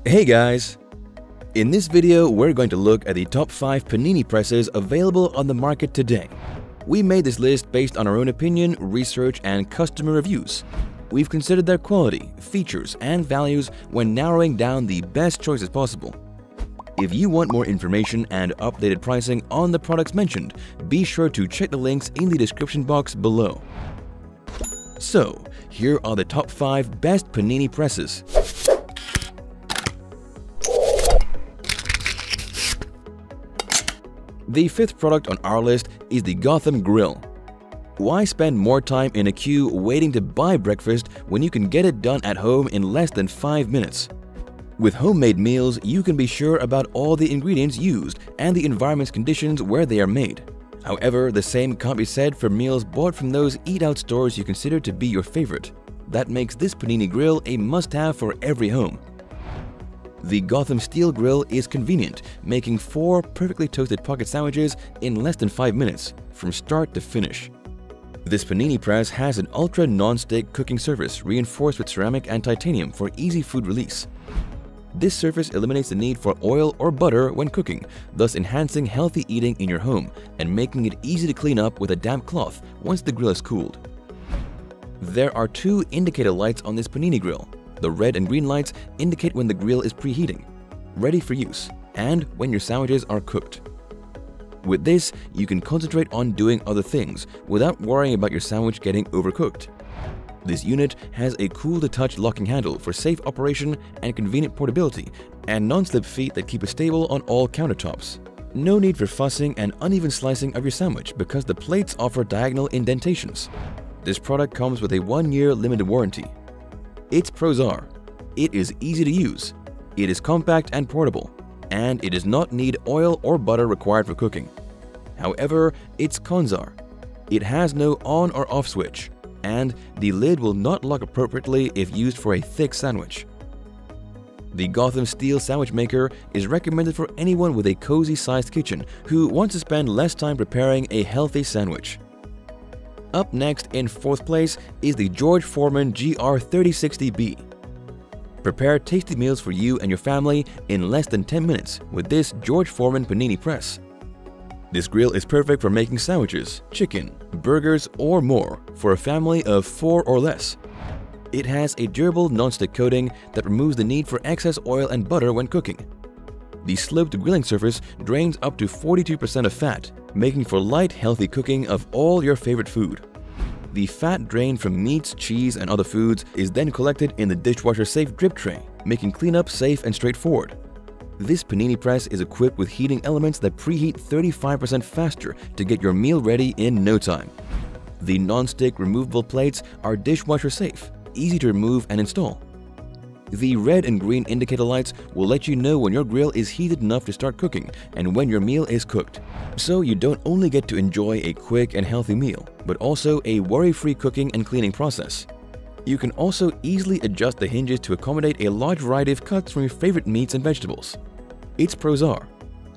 Hey guys! In this video, we're going to look at the top 5 panini presses available on the market today. We made this list based on our own opinion, research, and customer reviews. We've considered their quality, features, and values when narrowing down the best choices possible. If you want more information and updated pricing on the products mentioned, be sure to check the links in the description box below. So, here are the top 5 best panini presses. The 5th product on our list is the Gotham Grill. Why spend more time in a queue waiting to buy breakfast when you can get it done at home in less than 5 minutes? With homemade meals, you can be sure about all the ingredients used and the environment's conditions where they are made. However, the same can't be said for meals bought from those eat-out stores you consider to be your favorite. That makes this panini grill a must-have for every home. The Gotham Steel Grill is convenient, making 4 perfectly toasted pocket sandwiches in less than 5 minutes, from start to finish. This panini press has an ultra non-stick cooking surface reinforced with ceramic and titanium for easy food release. This surface eliminates the need for oil or butter when cooking, thus enhancing healthy eating in your home and making it easy to clean up with a damp cloth once the grill is cooled. There are 2 indicator lights on this panini grill. The red and green lights indicate when the grill is preheating, ready for use, and when your sandwiches are cooked. With this, you can concentrate on doing other things without worrying about your sandwich getting overcooked. This unit has a cool-to-touch locking handle for safe operation and convenient portability, and non-slip feet that keep it stable on all countertops. No need for fussing and uneven slicing of your sandwich because the plates offer diagonal indentations. This product comes with a 1-year limited warranty. Its pros are: it is easy to use, it is compact and portable, and it does not need oil or butter required for cooking. However, its cons are: it has no on or off switch, and the lid will not lock appropriately if used for a thick sandwich. The Gotham Steel Sandwich Maker is recommended for anyone with a cozy-sized kitchen who wants to spend less time preparing a healthy sandwich. Up next, in 4th place, is the Foreman GR3060B. Prepare tasty meals for you and your family in less than 10 minutes with this Foreman panini press. This grill is perfect for making sandwiches, chicken, burgers, or more for a family of 4 or less. It has a durable non-stick coating that removes the need for excess oil and butter when cooking. The sloped grilling surface drains up to 42% of fat, making for light, healthy cooking of all your favorite food. The fat drained from meats, cheese, and other foods is then collected in the dishwasher-safe drip tray, making cleanup safe and straightforward. This panini press is equipped with heating elements that preheat 35% faster to get your meal ready in no time. The non-stick removable plates are dishwasher-safe, easy to remove and install. The red and green indicator lights will let you know when your grill is heated enough to start cooking and when your meal is cooked. So you don't only get to enjoy a quick and healthy meal, but also a worry-free cooking and cleaning process. You can also easily adjust the hinges to accommodate a large variety of cuts from your favorite meats and vegetables. Its pros are: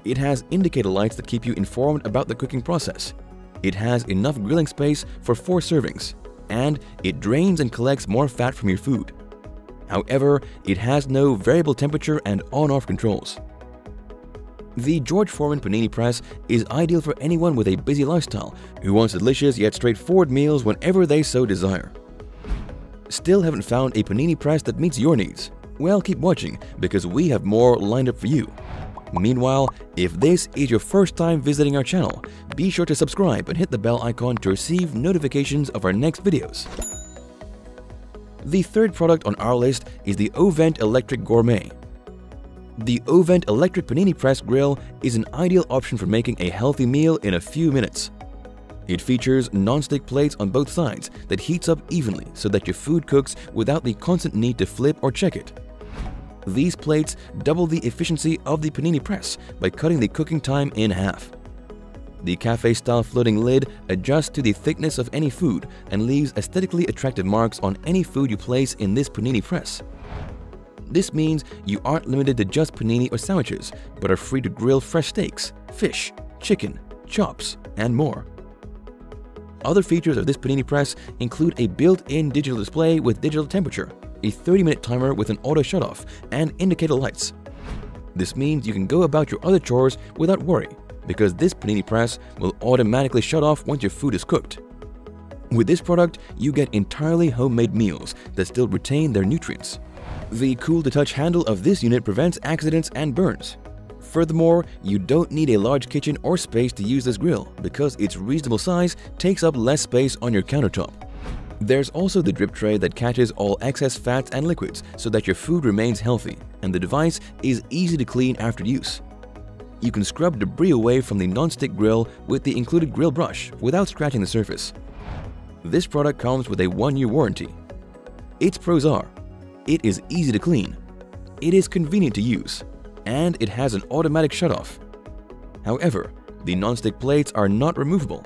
it has indicator lights that keep you informed about the cooking process. It has enough grilling space for 4 servings, and it drains and collects more fat from your food. However, it has no variable temperature and on-off controls. The Foreman panini press is ideal for anyone with a busy lifestyle who wants delicious yet straightforward meals whenever they so desire. Still haven't found a panini press that meets your needs? Well, keep watching because we have more lined up for you. Meanwhile, if this is your first time visiting our channel, be sure to subscribe and hit the bell icon to receive notifications of our next videos. The 3rd product on our list is the Ovente Electric Gourmet. The Ovente Electric Panini Press Grill is an ideal option for making a healthy meal in a few minutes. It features non-stick plates on both sides that heats up evenly so that your food cooks without the constant need to flip or check it. These plates double the efficiency of the panini press by cutting the cooking time in half. The cafe-style floating lid adjusts to the thickness of any food and leaves aesthetically attractive marks on any food you place in this panini press. This means you aren't limited to just panini or sandwiches, but are free to grill fresh steaks, fish, chicken, chops, and more. Other features of this panini press include a built-in digital display with digital temperature, a 30-minute timer with an auto shutoff and indicator lights. This means you can go about your other chores without worry, because this panini press will automatically shut off once your food is cooked. With this product, you get entirely homemade meals that still retain their nutrients. The cool-to-touch handle of this unit prevents accidents and burns. Furthermore, you don't need a large kitchen or space to use this grill because its reasonable size takes up less space on your countertop. There's also the drip tray that catches all excess fats and liquids so that your food remains healthy, and the device is easy to clean after use. You can scrub debris away from the non-stick grill with the included grill brush without scratching the surface. This product comes with a 1-year warranty. Its pros are: it is easy to clean, it is convenient to use, and it has an automatic shutoff. However, the non-stick plates are not removable.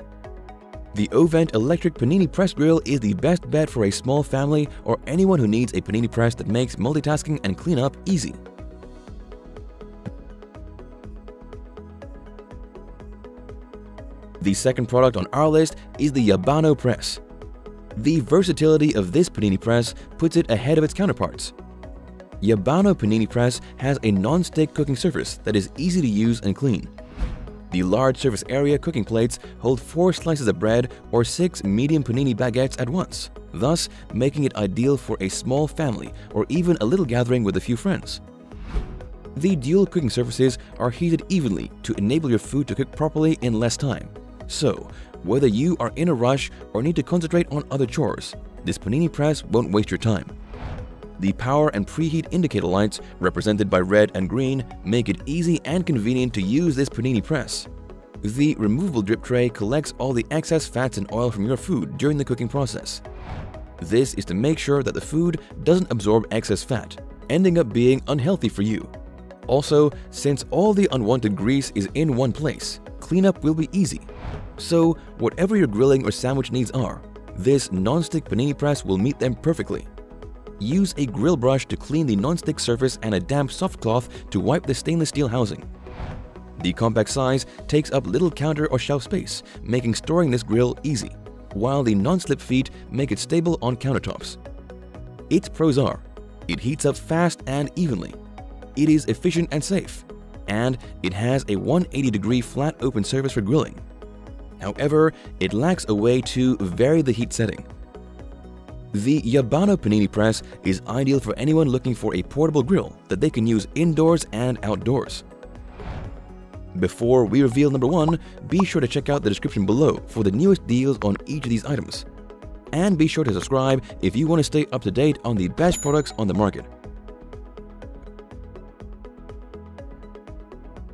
The Ovente electric panini press grill is the best bet for a small family or anyone who needs a panini press that makes multitasking and cleanup easy. The second product on our list is the Yabano Press. The versatility of this panini press puts it ahead of its counterparts. Yabano Panini Press has a non-stick cooking surface that is easy to use and clean. The large surface area cooking plates hold 4 slices of bread or 6 medium panini baguettes at once, thus making it ideal for a small family or even a little gathering with a few friends. The dual cooking surfaces are heated evenly to enable your food to cook properly in less time. So, whether you are in a rush or need to concentrate on other chores, this panini press won't waste your time. The power and preheat indicator lights, represented by red and green, make it easy and convenient to use this panini press. The removable drip tray collects all the excess fats and oil from your food during the cooking process. This is to make sure that the food doesn't absorb excess fat, ending up being unhealthy for you. Also, since all the unwanted grease is in one place, cleanup will be easy. So, whatever your grilling or sandwich needs are, this non-stick panini press will meet them perfectly. Use a grill brush to clean the non-stick surface and a damp soft cloth to wipe the stainless steel housing. The compact size takes up little counter or shelf space, making storing this grill easy, while the non-slip feet make it stable on countertops. Its pros are: it heats up fast and evenly, it is efficient and safe, and it has a 180-degree flat open surface for grilling. However, it lacks a way to vary the heat setting. The Yabano Panini Press is ideal for anyone looking for a portable grill that they can use indoors and outdoors. Before we reveal number 1, be sure to check out the description below for the newest deals on each of these items. And be sure to subscribe if you want to stay up to date on the best products on the market.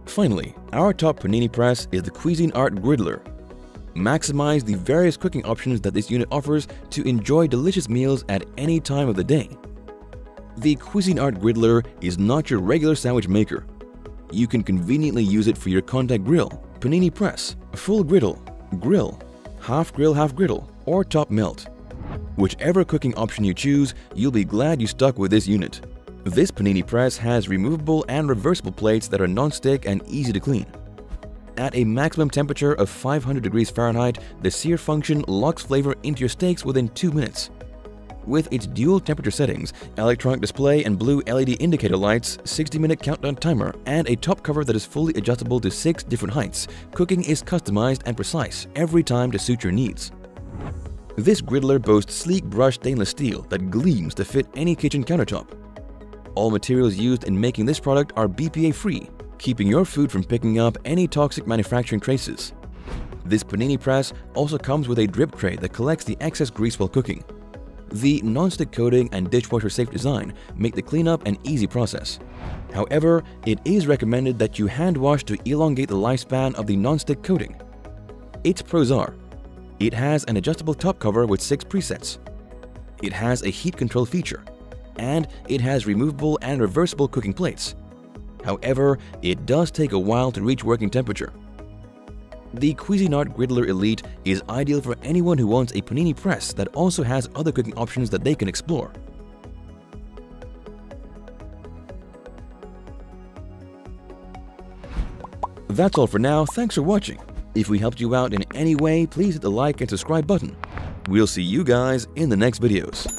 Finally, our top panini press is the Cuisinart Griddler. Maximize the various cooking options that this unit offers to enjoy delicious meals at any time of the day. The Cuisinart Griddler is not your regular sandwich maker. You can conveniently use it for your contact grill, panini press, full griddle, half griddle, or top melt. Whichever cooking option you choose, you'll be glad you stuck with this unit. This panini press has removable and reversible plates that are non-stick and easy to clean. At a maximum temperature of 500 degrees Fahrenheit, the sear function locks flavor into your steaks within 2 minutes. With its dual temperature settings, electronic display and blue LED indicator lights, 60-minute countdown timer, and a top cover that is fully adjustable to 6 different heights, cooking is customized and precise every time to suit your needs. This griddler boasts sleek brushed stainless steel that gleams to fit any kitchen countertop. All materials used in making this product are BPA-free, keeping your food from picking up any toxic manufacturing traces. This panini press also comes with a drip tray that collects the excess grease while cooking. The non-stick coating and dishwasher-safe design make the cleanup an easy process. However, it is recommended that you hand wash to elongate the lifespan of the non-stick coating. Its pros are: it has an adjustable top cover with 6 presets, it has a heat control feature, and it has removable and reversible cooking plates. However, it does take a while to reach working temperature. The Cuisinart Griddler Elite is ideal for anyone who wants a panini press that also has other cooking options that they can explore. That's all for now. Thanks for watching. If we helped you out in any way, please hit the like and subscribe button. We'll see you guys in the next videos.